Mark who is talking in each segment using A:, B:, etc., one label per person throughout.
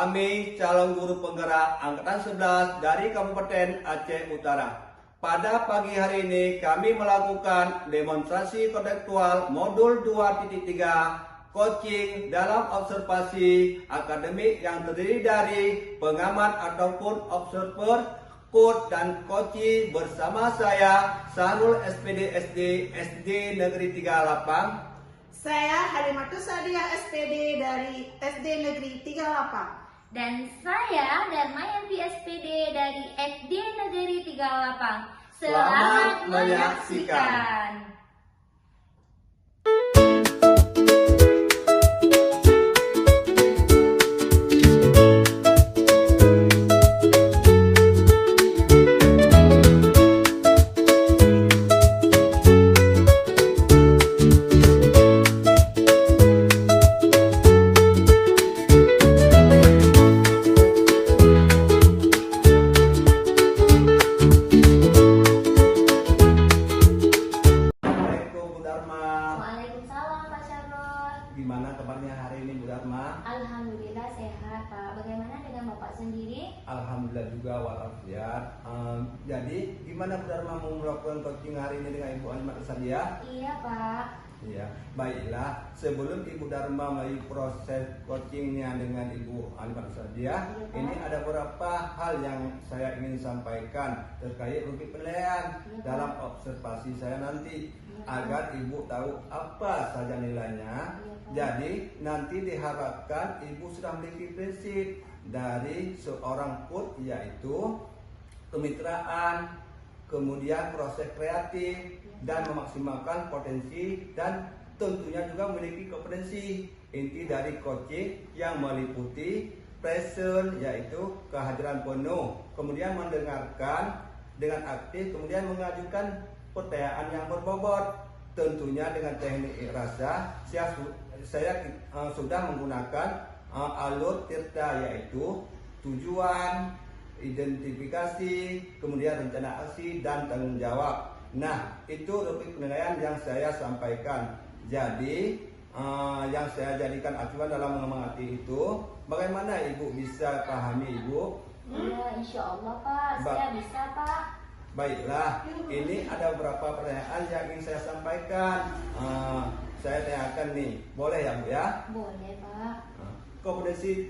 A: Kami calon guru penggerak Angkatan 11 dari Kabupaten Aceh Utara. Pada pagi hari ini kami melakukan demonstrasi kontekstual modul 2.3 coaching dalam observasi akademik yang terdiri dari pengamat ataupun observer, coach dan coaching bersama saya Sahrul SPD SD Negeri 3 Lapang.
B: Saya Halimatus Sadiah SPD dari SD Negeri 3 Lapang.
C: Dan saya Darmayanti SPD dari SD Negeri 3 Lapang.
A: Selamat menyaksikan. Gimana kabarnya hari ini Bu Dharma?
C: Alhamdulillah sehat Pak. Bagaimana dengan Bapak sendiri?
A: Alhamdulillah juga walafiat. Jadi gimana Bu Dharma mau melakukan coaching hari ini dengan Ibu Halimatus Sadiah?
C: Iya Pak.
A: Iya, baiklah. Sebelum Ibu Dharma melalui proses coachingnya dengan Ibu Halimatus Sadiah,
C: Iya, Pak.
A: ini ada beberapa hal yang saya ingin sampaikan terkait rugi penilaian
C: Iya, Pak.
A: dalam observasi saya nanti,
C: Iya, Pak.
A: agar Ibu tahu apa saja nilainya.
C: Iya, Pak.
A: Jadi nanti diharapkan Ibu sudah memiliki prinsip dari seorang coach, yaitu kemitraan, kemudian proses kreatif, dan memaksimalkan potensi, dan tentunya juga memiliki kompetensi. Inti dari coaching yang meliputi present, yaitu kehadiran penuh, kemudian mendengarkan dengan aktif, kemudian mengajukan pertanyaan yang berbobot. Tentunya dengan teknik rasa, saya sudah menggunakan alur tirta, yaitu tujuan, identifikasi, kemudian rencana aksi, dan tanggung jawab. Nah, itu rubrik penilaian yang saya sampaikan. Jadi, yang saya jadikan acuan dalam mengamati itu, bagaimana Ibu bisa pahami Ibu?
C: Iya, insya Allah Pak. Saya bisa Pak.
A: Baiklah, ini ada beberapa pertanyaan yang ingin saya sampaikan. Saya tanyakan nih, boleh ya Bu ya?
C: Boleh Pak.
A: Kompetensi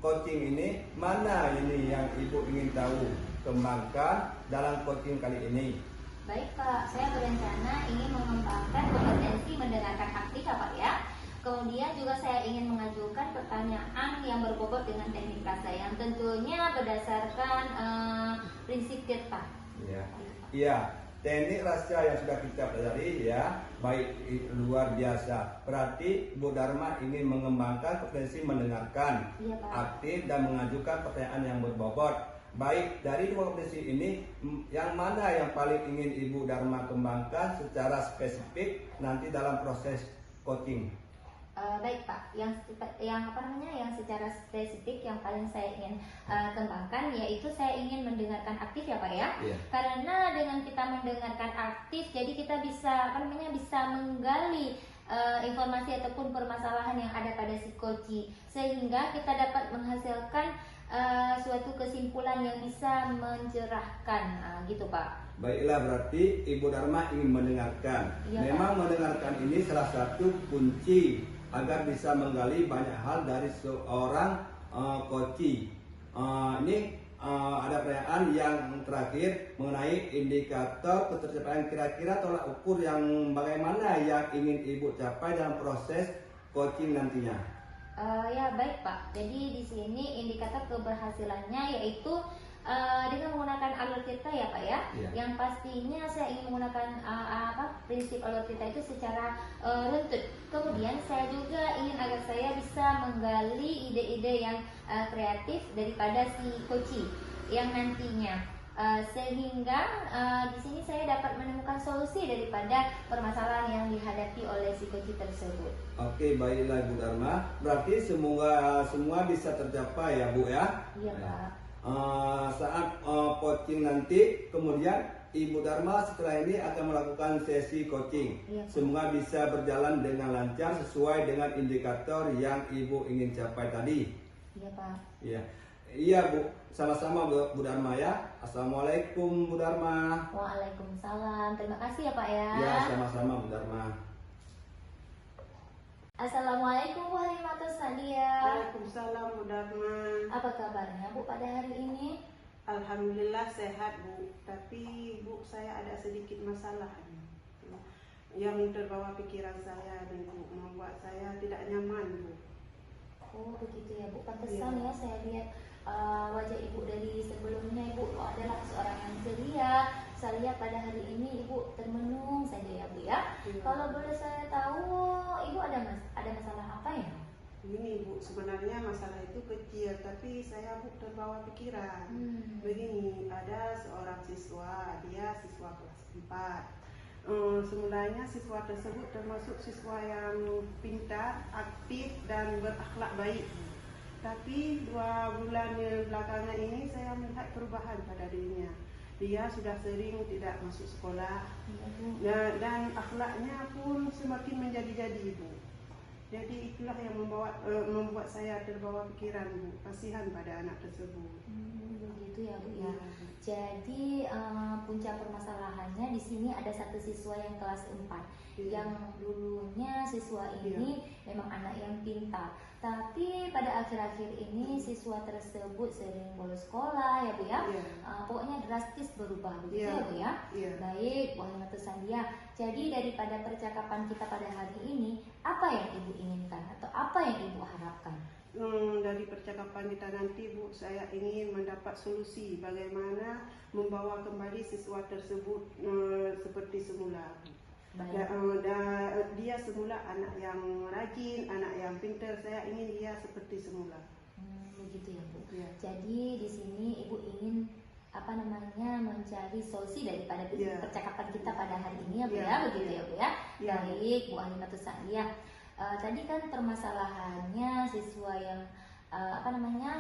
A: coaching ini mana ini yang Ibu ingin tahu kembangkan dalam coaching kali ini?
C: Baik Pak, saya berencana ingin mengembangkan kompetensi mendengarkan aktif ya Pak ya. Kemudian juga saya ingin mengajukan pertanyaan yang berbobot dengan teknik rasa yang tentunya berdasarkan prinsip tirta.
A: Iya, teknik rasa yang sudah kita pelajari ya, baik luar biasa. Berarti Bu Dharma ingin mengembangkan kompetensi mendengarkan,
C: Iya, Pak.
A: aktif, dan mengajukan pertanyaan yang berbobot. Baik, dari dua kompetensi ini, yang mana yang paling ingin Ibu Dharma kembangkan secara spesifik nanti dalam proses coaching?
C: Baik Pak, yang secara spesifik yang paling saya ingin kembangkan, yaitu saya ingin mendengarkan aktif ya Pak ya.
A: Iya.
C: Karena dengan kita mendengarkan aktif, jadi kita bisa bisa menggali informasi ataupun permasalahan yang ada pada si coach, sehingga kita dapat menghasilkan suatu kesimpulan yang bisa mencerahkan, gitu Pak.
A: Baiklah, berarti Ibu Dharma ingin mendengarkan.
C: Iya,
A: Memang
C: Pak.
A: mendengarkan ini salah satu kunci agar bisa menggali banyak hal dari seorang coach. Ada pertanyaan yang terakhir mengenai indikator ketercapaian kira-kira tolak ukur yang bagaimana yang ingin Ibu capai dalam proses coaching nantinya.
C: Ya baik Pak. Jadi di sini indikator keberhasilannya yaitu dengan menggunakan alur tirta ya Pak ya.
A: Iya.
C: Yang pastinya saya ingin menggunakan prinsip alur tirta itu secara runtut. Kemudian saya juga ingin agar saya bisa menggali ide-ide yang kreatif daripada si coach yang nantinya sehingga di sini saya dapat menemukan solusi daripada permasalahan yang dihadapi oleh si coach tersebut.
A: Oke, baiklah Bu Dharma. Berarti semua bisa tercapai ya Bu ya.
C: Iya Pak.
A: Saat coaching nanti, kemudian Ibu Dharma setelah ini akan melakukan sesi coaching.
C: Iya.
A: Semoga bisa berjalan dengan lancar sesuai dengan indikator yang Ibu ingin capai tadi.
C: Iya Iya Pak.
A: Iya. Iya Bu, sama-sama Bu Dharma ya. Assalamualaikum Bu Dharma.
C: Waalaikumsalam. Terima kasih ya Pak ya.
A: Ya, sama-sama Bu Dharma.
C: Assalamualaikum Bu Halimatus Sadia.
B: Waalaikumsalam Bu Dharma.
C: Apa kabarnya Bu pada hari ini?
B: Alhamdulillah sehat Bu, tapi Bu saya ada sedikit masalah yang terbawa pikiran saya dan Bu membuat saya tidak nyaman Bu.
C: Oh begitu ya Bu, pantesan ya saya lihat wajah Ibu dari sebelumnya Ibu adalah seorang yang ceria. Saya lihat pada hari ini Ibu termenung saja ya Bu ya.
B: Iya.
C: Kalau boleh saya tahu Ibu ada masalah apa ya?
B: Begini Bu, sebenarnya masalah itu kecil, tapi saya Bu terbawa pikiran. Begini, ada seorang siswa, dia siswa kelas 4. Semulanya siswa tersebut termasuk siswa yang pintar, aktif, dan berakhlak baik. Tapi 2 bulan belakangan ini saya melihat perubahan pada dirinya. Dia sudah sering tidak masuk sekolah, dan akhlaknya pun semakin menjadi-jadi Bu. Jadi itulah yang membuat saya terbawa pikiran Bu, kasihan pada anak tersebut.
C: Begitu ya Bu ya. Jadi puncak permasalahannya di sini ada satu siswa yang kelas 4 yang dulunya siswa ini memang anak yang pintar, tapi pada akhir-akhir ini siswa tersebut sering bolos sekolah ya Bu ya. Pokoknya drastis berubah begitu ya Bu ya. Baik Bu Halimatus Sadia. Jadi daripada percakapan kita pada hari ini, apa yang Ibu inginkan atau apa yang Ibu harapkan?
B: Dari percakapan kita nanti Bu, saya ingin mendapat solusi bagaimana membawa kembali siswa tersebut seperti semula. Dia semula anak yang rajin, anak yang pintar, saya ingin dia seperti semula.
C: Begitu ya Bu.
B: Ya.
C: Jadi di sini Ibu ingin mencari solusi daripada percakapan kita pada hari ini ya Bu ya, begitu ya Bu ya. Baik Bu Halimatus Sadia. Tadi kan permasalahannya siswa yang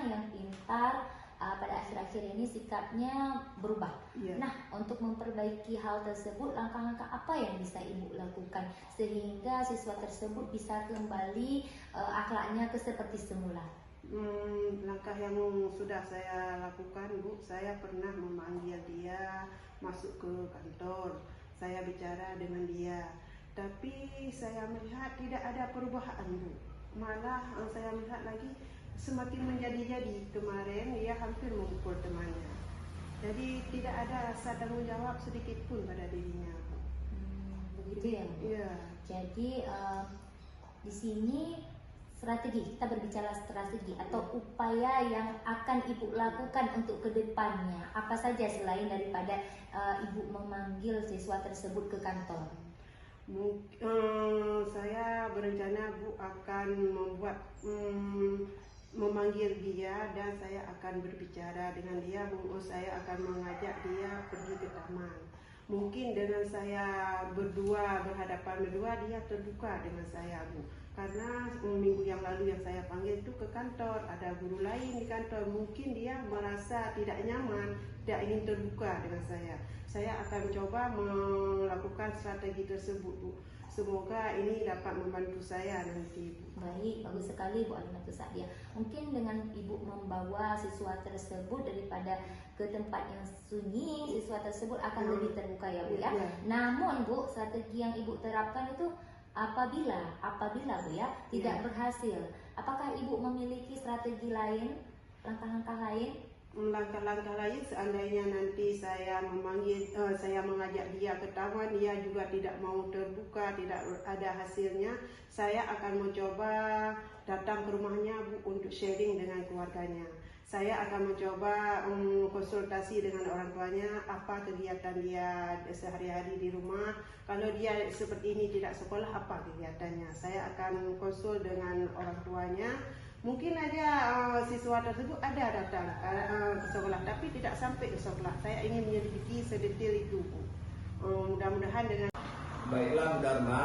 C: yang pintar pada akhir-akhir ini sikapnya berubah. Nah, untuk memperbaiki hal tersebut, langkah-langkah apa yang bisa Ibu lakukan sehingga siswa tersebut bisa kembali akhlaknya ke seperti semula?
B: Langkah yang sudah saya lakukan Bu, saya pernah memanggil dia masuk ke kantor, saya bicara dengan dia. Tapi saya melihat tidak ada perubahan Bu. Malah saya melihat lagi semakin menjadi-jadi. Kemarin dia hampir memukul temannya. Jadi tidak ada rasa tanggung jawab sedikit pun pada dirinya Bu.
C: Begitu ya Bu.
B: Iya.
C: Jadi di sini kita berbicara strategi atau upaya yang akan Ibu lakukan untuk kedepannya. Apa saja selain daripada Ibu memanggil siswa tersebut ke kantor?
B: Saya berencana Bu akan memanggil dia dan saya akan berbicara dengan dia. Saya akan mengajak dia pergi ke taman. Mungkin dengan saya berhadapan berdua, dia terbuka dengan saya Bu. Karena minggu yang lalu yang saya panggil itu ke kantor, ada guru lain di kantor. Mungkin dia merasa tidak nyaman, tidak ingin terbuka dengan saya. Saya akan coba melakukan strategi tersebut Bu. Semoga ini dapat membantu saya nanti Bu.
C: Baik, bagus sekali Bu Halimatus Sadia. Mungkin dengan Ibu membawa siswa tersebut daripada ke tempat yang sunyi, siswa tersebut akan lebih terbuka ya Bu ya. Namun Bu, strategi yang Ibu terapkan itu apabila Bu ya tidak berhasil, apakah Ibu memiliki strategi lain, langkah-langkah lain?
B: Langkah-langkah lain seandainya nanti saya mengajak dia ke taman, dia juga tidak mau terbuka, tidak ada hasilnya, saya akan mencoba datang ke rumahnya Bu untuk sharing dengan keluarganya. Saya akan mencoba konsultasi dengan orang tuanya, apa kegiatan dia sehari-hari di rumah. Kalau dia seperti ini tidak sekolah, apa kegiatannya. Saya akan konsul dengan orang tuanya. Mungkin aja siswa tersebut ada datang ke sekolah, tapi tidak sampai ke sekolah. Saya ingin menyelidiki sedetail itu Bu. Mudah-mudahan dengan...
A: Baiklah Bu Dharma,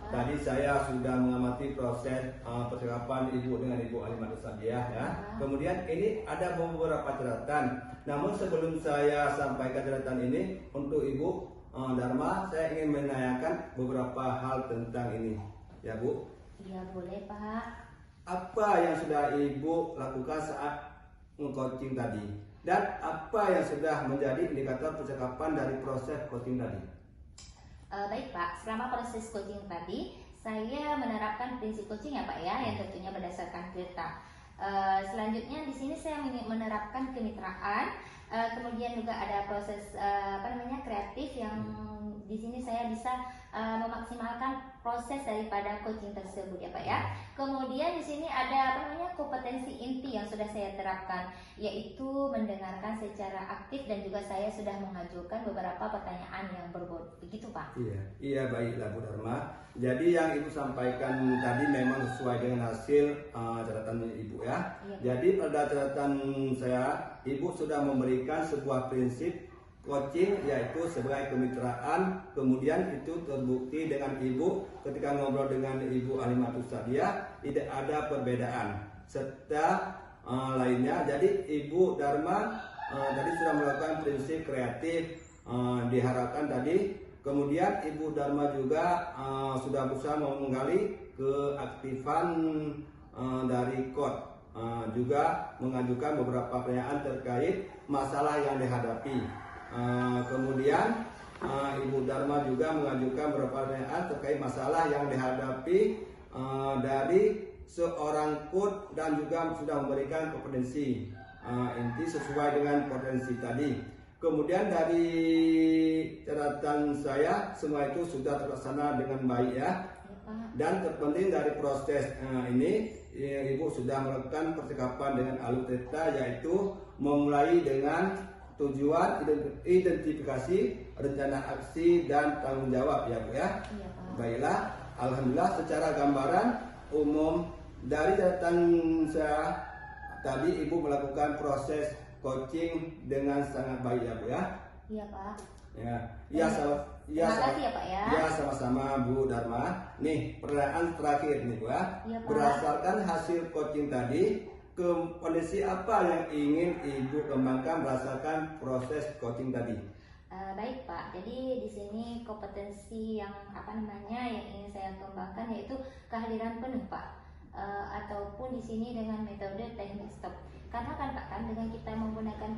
A: tadi saya sudah mengamati proses percakapan Ibu dengan Ibu Halimatus Sadia ya. Kemudian ini ada beberapa catatan. Namun sebelum saya sampaikan catatan ini untuk Ibu Dharma, saya ingin menanyakan beberapa hal tentang ini. Ya Bu?
C: Iya boleh Pak.
A: apa yang sudah Ibu lakukan saat coaching tadi, dan apa yang sudah menjadi indikator percakapan dari proses coaching tadi?
C: Baik Pak, selama proses coaching tadi saya menerapkan prinsip coaching ya Pak ya, yang tentunya berdasarkan Tirta. Selanjutnya di sini saya menerapkan kemitraan, kemudian juga ada proses kreatif yang di sini saya bisa memaksimalkan proses daripada coaching tersebut ya Pak ya. Kemudian di sini ada kompetensi inti yang sudah saya terapkan, yaitu mendengarkan secara aktif dan juga saya sudah mengajukan beberapa pertanyaan yang berbobot. Begitu Pak?
A: Iya baiklah Bu Dharma. Jadi yang Ibu sampaikan tadi memang sesuai dengan hasil catatan Ibu ya.
C: Iya.
A: Jadi pada catatan saya, Ibu sudah memberikan sebuah prinsip coaching yaitu sebagai kemitraan. Kemudian itu terbukti dengan Ibu ketika ngobrol dengan Ibu Alimatus Sadiah tidak ada perbedaan serta lainnya. Jadi Ibu Dharma tadi sudah melakukan prinsip kreatif diharapkan tadi. Kemudian Ibu Dharma juga sudah berusaha menggali keaktifan dari coach, juga mengajukan beberapa pertanyaan terkait masalah yang dihadapi. Kemudian Ibu Dharma juga mengajukan beberapa pertanyaan terkait masalah yang dihadapi dari seorang coach dan juga sudah memberikan kompetensi inti sesuai dengan potensi tadi. Kemudian dari catatan saya semua itu sudah terlaksana dengan baik ya. Dan terpenting dari proses ini Ibu sudah melakukan percakapan dengan alur Tirta, yaitu memulai dengan tujuan, identifikasi, rencana aksi dan tanggung jawab ya Bu ya.
C: Iya Pak.
A: Baiklah, alhamdulillah secara gambaran umum dari catatan saya tadi Ibu melakukan proses coaching dengan sangat baik ya Bu ya.
C: Iya Pak.
A: Terima
C: kasih ya Pak ya.
A: Ya sama-sama Bu Dharma. Nih pertanyaan terakhir nih Bu ya.
C: Iya, Pak.
A: Berdasarkan hasil coaching tadi, kondisi apa yang ingin Ibu kembangkan berdasarkan proses coaching tadi?
C: Baik Pak, jadi di sini kompetensi yang yang ingin saya kembangkan yaitu kehadiran penuh Pak, ataupun di sini dengan metode teknik stop. Karena kan Pak dengan kita menggunakan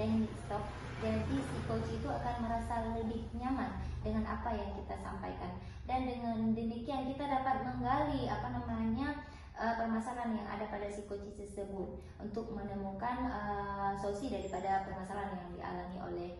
C: teknik stop, jadi si coach itu akan merasa lebih nyaman dengan apa yang kita sampaikan, dan dengan demikian kita dapat menggali permasalahan yang ada pada si coach tersebut untuk menemukan solusi daripada permasalahan yang dialami oleh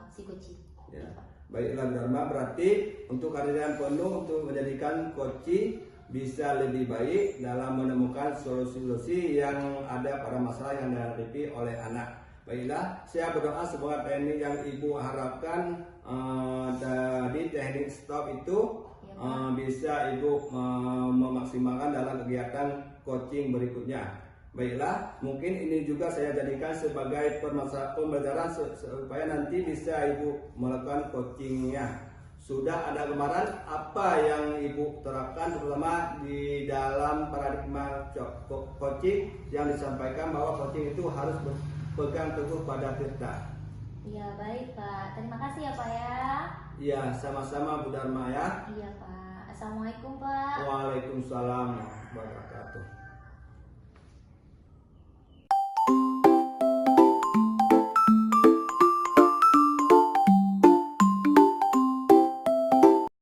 C: si coach.
A: Ya. Baiklah Dharma, berarti untuk kehadiran penuh untuk menjadikan coach bisa lebih baik dalam menemukan solusi-solusi yang ada pada masalah yang dihadapi oleh anak. Baiklah, saya berdoa semoga teknik yang Ibu harapkan dari teknik stop itu bisa Ibu memaksimalkan dalam kegiatan coaching berikutnya. Baiklah, mungkin ini juga saya jadikan sebagai pembelajaran supaya nanti bisa Ibu melakukan coachingnya. Sudah ada gambaran apa yang Ibu terapkan terutama di dalam paradigma coaching yang disampaikan bahwa coaching itu harus berpegang teguh pada Tirta.
C: Iya baik Pak, terima kasih ya Pak ya.
A: Iya sama-sama Bu Dharma ya.
C: Iya Pak, Assalamualaikum Pak.
A: Waalaikumsalam warahmatullahi wabarakatuh.